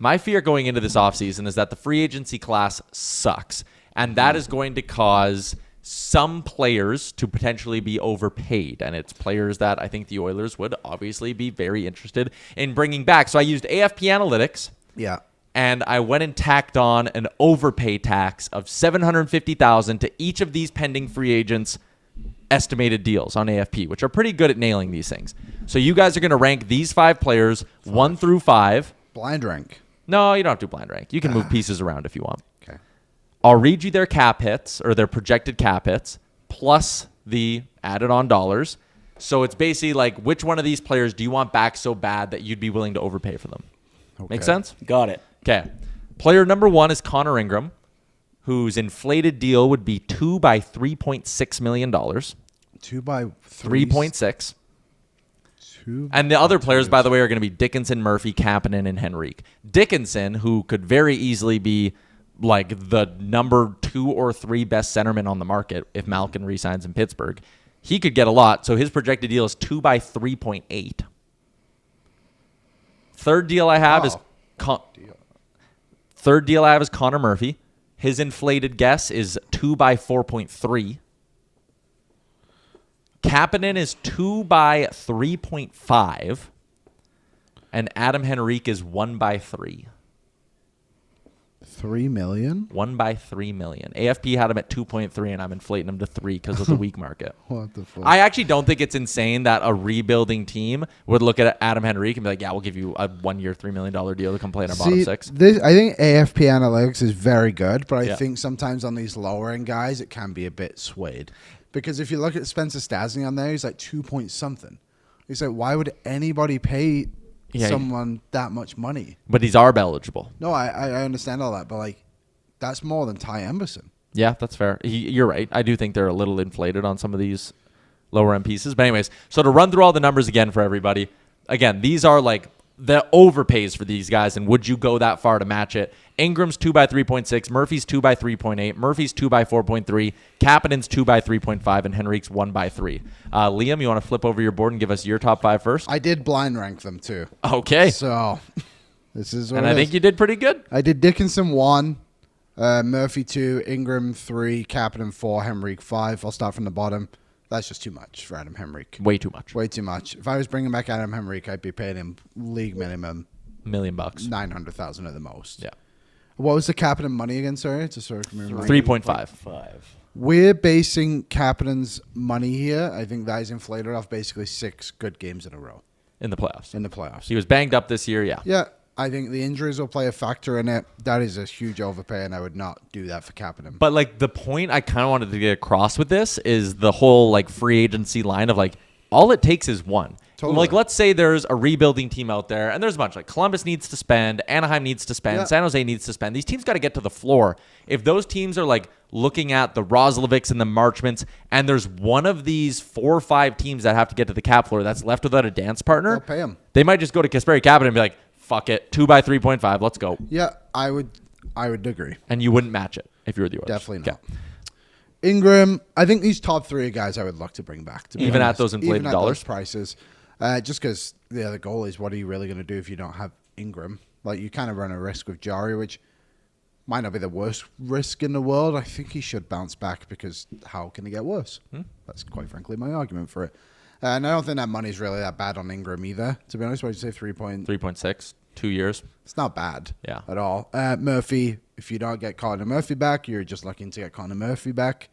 My fear going into this offseason is that the free agency class sucks, and that is going to cause some players to potentially be overpaid, and it's players that I think the Oilers would obviously be very interested in bringing back. So I used AFP Analytics. Yeah. And I went and tacked on an overpay tax of $750,000 to each of these pending free agents' estimated deals on AFP, which are pretty good at nailing these things. So you guys are going to rank these 5 players 1 through 5. Blind rank. No, you don't have to blind rank. You can move pieces around if you want. Okay. I'll read you their cap hits or their projected cap hits plus the added on dollars. So it's basically like, which one of these players do you want back so bad that you'd be willing to overpay for them? Okay. Make sense? Got it. Okay. Player number 1 is Connor Ingram, whose inflated deal would be 2 by $3.6 million. 2 by 3. 3.6. And the other players, by the way, are going to be Dickinson, Murphy, Kapanen, and Henrique. Dickinson, who could very easily be like the number 2 or 3 best centerman on the market if Malkin resigns in Pittsburgh, he could get a lot. So his projected deal is 2 by 3.8. Third deal I have is Connor Murphy. His inflated guess is 2 by 4.3. Kapanen is 2 by 3.5. And Adam Henrique is 1 by 3. 3 million? 1 by 3 million. AFP had him at 2.3, and I'm inflating him to 3 because of the weak market. What the fuck? I actually don't think it's insane that a rebuilding team would look at Adam Henrique and be like, yeah, we'll give you a 1-year, $3 million deal to come play in our bottom 6. I think AFP Analytics is very good, but I Yeah. think sometimes on these lower end guys, it can be a bit swayed. Because if you look at Spencer Stasny on there, he's like 2 point something. He's like, why would anybody pay someone that much money? But he's ARB eligible. No, I understand all that, but like, that's more than Ty Emberson. Yeah, that's fair. You're right. I do think they're a little inflated on some of these lower end pieces. But anyways, so to run through all the numbers again for everybody, again, these are like the overpays for these guys, and would you go that far to match it? Ingram's 2 by 3.6, Murphy's 2 by 3.8, Murphy's 2 by 4.3, Kapanen's 2 by 3.5, and Henrique's 1 by 3. Liam, you want to flip over your board and give us your top 5 first? I did blind rank them too. Okay. So this is what And it I think is. you did pretty good. I did Dickinson 1, Murphy 2, Ingram 3, Kapanen 4, Henrique 5. I'll start from the bottom. That's just too much for Adam Henrique. Way too much. Way too much. If I was bringing back Adam Henrique, I'd be paying him league minimum $1 million. $900,000 at the most. Yeah. What was the Kapanen money again? Sorry, just so I can remember. 3.5. 5. We're basing Kapanen's money here. I think that is inflated off basically 6 good games in a row In the playoffs. in the playoffs. He was banged up this year, yeah. Yeah, I think the injuries will play a factor in it. That is a huge overpay, and I would not do that for Kapanen. But like the point I kind of wanted to get across with this is the whole like free agency line of like all it takes is one. Totally. Like let's say there's a rebuilding team out there, and there's a bunch like Columbus needs to spend, Anaheim needs to spend, Yeah. San Jose needs to spend. These teams got to get to the floor. If those teams are like looking at the Roslovics and the Marchments, and there's one of these 4 or 5 teams that have to get to the cap floor that's left without a dance partner, They'll pay 'em. They might just go to Kasperi Kapanen and be like, "Fuck it, 2 by 3.5, let's go." Yeah, I would agree. And you wouldn't match it if you were the Oilers. Definitely not. Okay. Ingram, I think these top 3 are guys I would look to bring back. To be Even at honest. those inflated Even at dollars? those prices. Just because the goal is, what are you really going to do if you don't have Ingram? Like, you kind of run a risk with Jari, which might not be the worst risk in the world. I think he should bounce back because how can it get worse? That's quite frankly my argument for it. And I don't think that money's really that bad on Ingram either. To be honest, what did you say, 3.6, 2 years. It's not bad Yeah. at all. Murphy, if you don't get Connor Murphy back, you're just looking to get Connor Murphy back.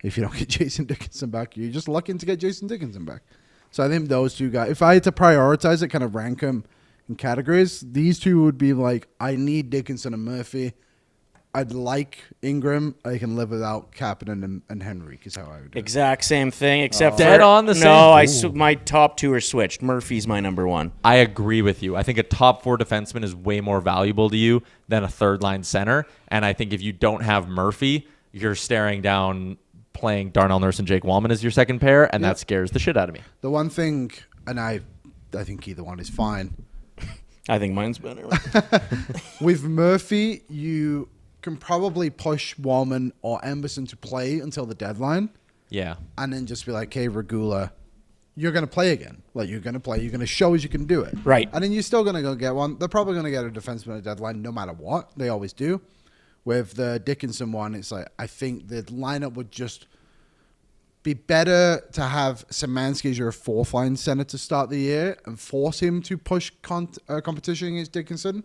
If you don't get Jason Dickinson back, you're just looking to get Jason Dickinson back. So I think those 2 guys, if I had to prioritize it, kind of rank them in categories, these 2 would be like, I need Dickinson and Murphy. I'd like Ingram. I can live without Kapanen and Henrique is how I would do it. Exact same thing, except Dead for, on the same. No, my top 2 are switched. Murphy's my number 1. I agree with you. I think a top 4 defenseman is way more valuable to you than a third line center. And I think if you don't have Murphy, you're staring down playing Darnell Nurse and Jake Wallman as your second pair, and that scares the shit out of me. The one thing, and I think either one is fine. I think mine's better. With Murphy, you can probably push Wallman or Emberson to play until the deadline. Yeah. And then just be like, hey, Regula, you're going to play again. Like, you're going to play. You're going to show us you can do it. Right. And then you're still going to go get one. They're probably going to get a defenseman at deadline no matter what. They always do. With the Dickinson one, it's like, I think the lineup would just be better to have Szymanski as your fourth line center to start the year and force him to push competition against Dickinson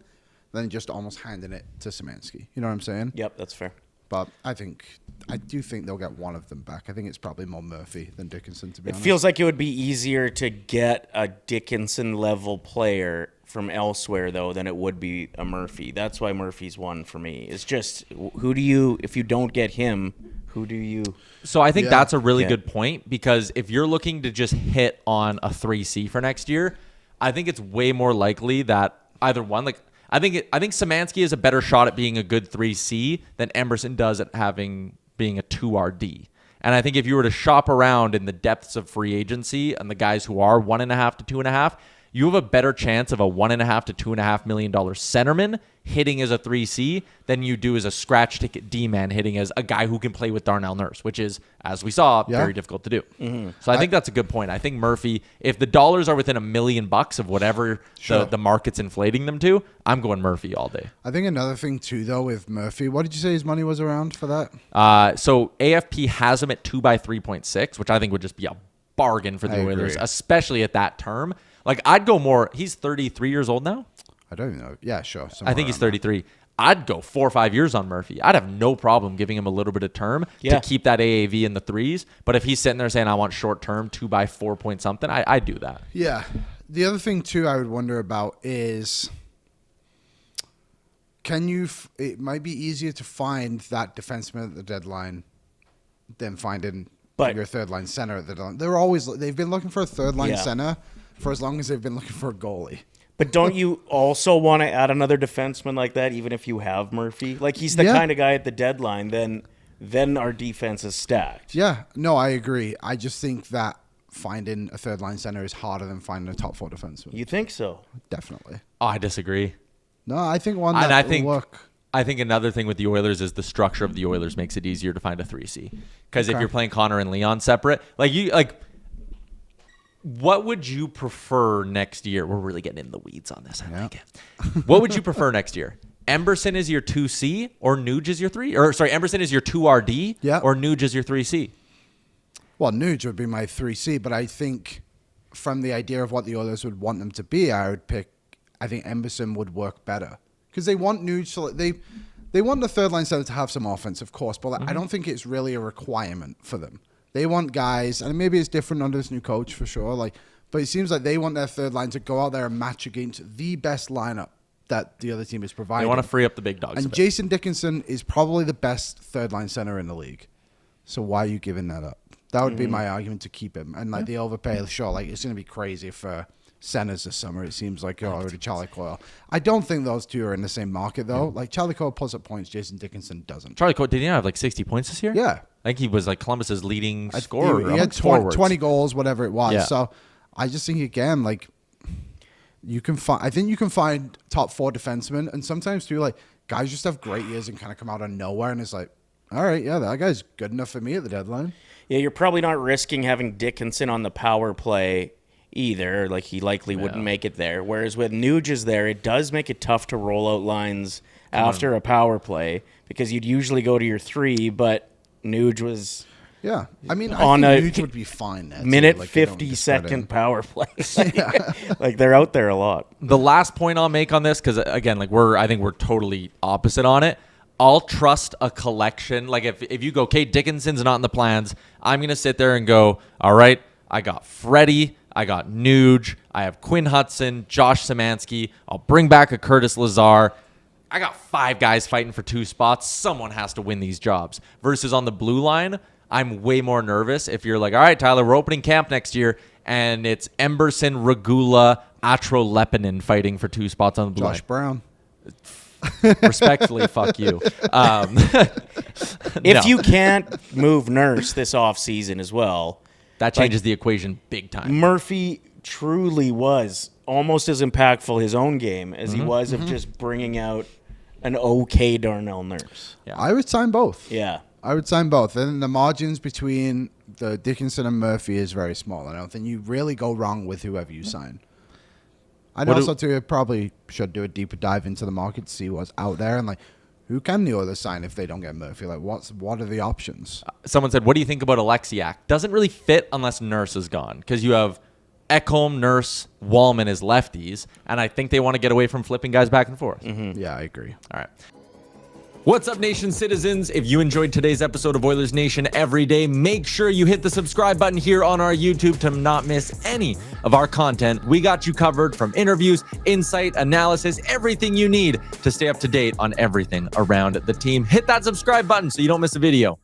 than just almost handing it to Szymanski. You know what I'm saying? Yep, that's fair. But I do think they'll get one of them back. I think it's probably more Murphy than Dickinson, to be honest. It feels like it would be easier to get a Dickinson-level player from elsewhere, though, than it would be a Murphy. That's why Murphy's one for me. It's just, if you don't get him, who do you... So I think that's a really good point, because if you're looking to just hit on a 3C for next year, I think it's way more likely that either one, like, I think Szymanski has a better shot at being a good 3C than Emberson does at being a 2RD. And I think if you were to shop around in the depths of free agency and the guys who are 1.5 to 2.5, you have a better chance of a $1.5 to $2.5 million centerman hitting as a 3C than you do as a scratch ticket D-man hitting as a guy who can play with Darnell Nurse, which is, as we saw, very difficult to do. Mm-hmm. So I think that's a good point. I think Murphy, if the dollars are within $1 million of whatever the market's inflating them to, I'm going Murphy all day. I think another thing too, though, with Murphy, what did you say his money was around for that? So AFP has him at 2 by 3.6, which I think would just be a bargain for the Oilers, especially at that term. Like, I'd go more. He's 33 years old now. I don't even know. Yeah, sure. I think he's 33. I'd go 4 or 5 years on Murphy. I'd have no problem giving him a little bit of term to keep that AAV in the threes. But if he's sitting there saying, I want short term, 2 by 4 point something, I'd do that. Yeah. The other thing, too, I would wonder about is, it might be easier to find that defenseman at the deadline than finding your third line center at the deadline. They've been looking for a third line center for as long as they've been looking for a goalie. But don't you also want to add another defenseman like that, even if you have Murphy? Like, he's the kind of guy at the deadline, then our defense is stacked. Yeah, no, I agree. I just think that finding a third line center is harder than finding a top 4 defenseman. You think so? Definitely. Oh, I disagree. No, I think will work. I think another thing with the Oilers is the structure of the Oilers makes it easier to find a 3C. Because if you're playing Connor and Leon separate, what would you prefer next year? We're really getting in the weeds on this. I like it. What would you prefer next year? Emberson is your 2C or Nuge is your 3? Or sorry, Emberson is your 2RD or Nuge is your 3C? Well, Nuge would be my 3C, but I think from the idea of what the Oilers would want them to be, I think Emberson would work better. Because they want Nuge to, they want the third line center to have some offense, of course, but I don't think it's really a requirement for them. They want guys, and maybe it's different under this new coach for sure. But it seems like they want their third line to go out there and match against the best lineup that the other team is providing. They want to free up the big dogs. And Jason Dickinson is probably the best third line center in the league. So why are you giving that up? That would be my argument to keep him. And the overpay, sure, it's going to be crazy for centers this summer. It seems like already Charlie Coyle. I don't think those two are in the same market though. Like Charlie Coyle pulls up points, Jason Dickinson doesn't. Charlie Coyle, did he have 60 points this year? Yeah. I think he was Columbus's leading scorer. He had 20 goals, whatever it was. Yeah. So I just think again, you can find. I think you can find top 4 defensemen, and sometimes too, guys just have great years and kind of come out of nowhere, and it's like, all right, yeah, that guy's good enough for me at the deadline. Yeah, you're probably not risking having Dickinson on the power play either. He likely wouldn't make it there. Whereas with Nuge is there, it does make it tough to roll out lines after a power play because you'd usually go to your 3, but Nuge was... Yeah. I mean, I think Nuge would be fine. Minute 50-second power play. They're out there a lot. The last point I'll make on this, because again, I think we're totally opposite on it. I'll trust a collection. If you go, okay, Dickinson's not in the plans, I'm going to sit there and go, all right, I got Freddie, I got Nuge, I have Quinn Hudson, Josh Szymanski, I'll bring back a Curtis Lazar. I got 5 guys fighting for 2 spots. Someone has to win these jobs. Versus on the blue line, I'm way more nervous if you're like, all right, Tyler, we're opening camp next year, and it's Emberson, Regula, Atro Lepinen fighting for 2 spots on the blue line. Josh Brown. Respectfully, fuck you. If you can't move Nurse this offseason as well, that changes the equation big time. Murphy truly was almost as impactful his own game as he was of just bringing out an okay Darnell Nurse. Yeah. I would sign both. Yeah. I would sign both. And the margins between the Dickinson and Murphy is very small. I don't think you really go wrong with whoever you sign. I'd also too probably should do a deeper dive into the market to see what's out there and like who can the Oilers sign if they don't get Murphy? Like what are the options? Someone said, "What do you think about Alexiak?" Doesn't really fit unless Nurse is gone because you have Ekholm, Nurse, Wallman as lefties, and I think they want to get away from flipping guys back and forth. Yeah, I agree. All right. What's up, Nation citizens? If you enjoyed today's episode of Oilers Nation Every Day, make sure you hit the subscribe button here on our YouTube to not miss any of our content. We got you covered from interviews, insight, analysis, everything you need to stay up to date on everything around the team. Hit that subscribe button so you don't miss a video.